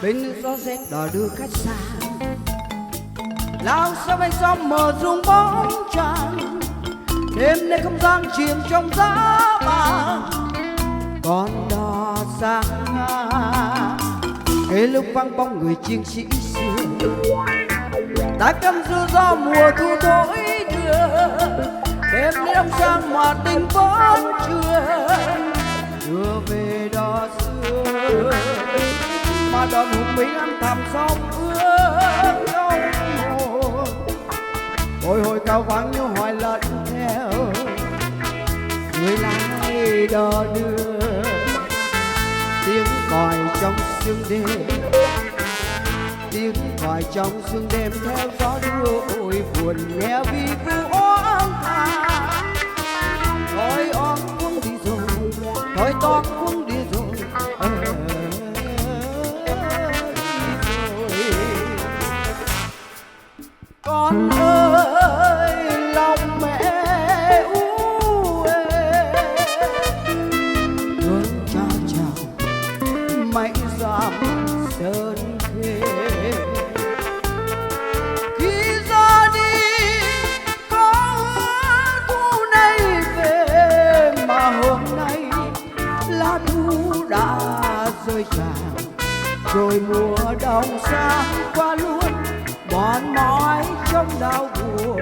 bên gió rét đò đưa khách xa, lao sao bay gió mờ rung bóng trăng, đêm nay không gian chìm trong giá vàng, con đò sang kể lúc vang bóng người chiến sĩ xưa, đã căm dư do mùa thu thối đưa, đêm nay đông sang mà tình vẫn chưa về đò xưa, mà đò hùng binh ăn thầm sông ước trong hồn, bồi hồi cao vắng như hoài lẫn theo người lái đò đưa, tiếng còi trong sương đêm, tiếng còi trong sương đêm theo gió đưa ôi buồn nghe vì vu oán tha, thôi oán cũng đi rồi, thôi toán cũng đi rồi, con ơi lòng mẹ u thương cha chào mãi dặm sơn khê, khi ra đi có thu này về, mà hôm nay lá thu đã rơi tràn, rồi mùa đông sang qua luôn mòn mỏi trong đau buồn.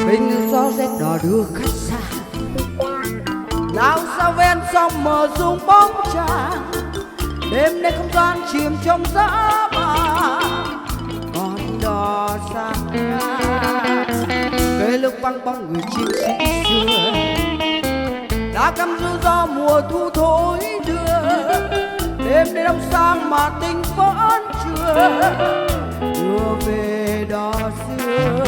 Bên gió rét đò đưa khách xa, lao sao ven sông mờ rung bóng trăng, đêm nay không gian chìm trong giá vàng, con đò sang kể lúc vang bóng người chiến sĩ xưa, đã căm dư do mùa thu thối đưa, đêm nay đông sang mà tình vẫn chưa về đò xưa,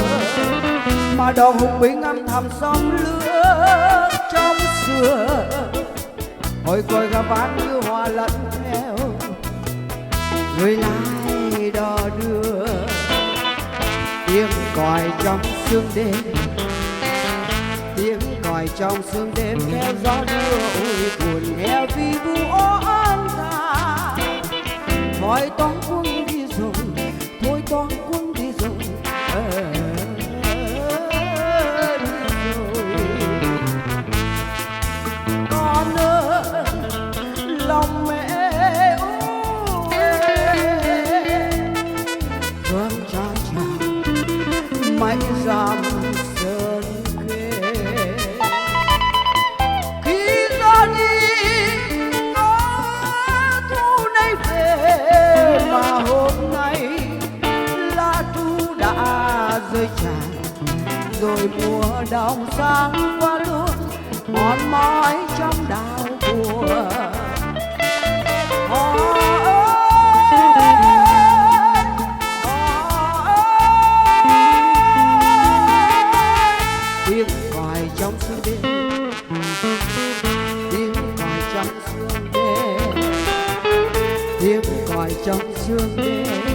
mà đò hùng binh âm thầm sông lửa trong xưa, hồi còi gà ván như hòa lẫn theo người lái đò đưa, tiếng còi trong sương đêm, tiếng còi trong sương đêm theo gió đưa ôi buồn nghe vì vu oán tha, thôi toán quân đi rồi, thôi toán quân đi rồi, con ơi lòng mẹ thương cha chào mãi dặm sơn khê, khi ra đi có thu này về, mà hôm nay lá thu đã rơi tràn, rồi mùa đông sang qua luôn mòn mỏi trong đau buồn. Tiếng còi trong sương đêm, tiếng còi trong sương đêm, tiếng còi trong sương đêm.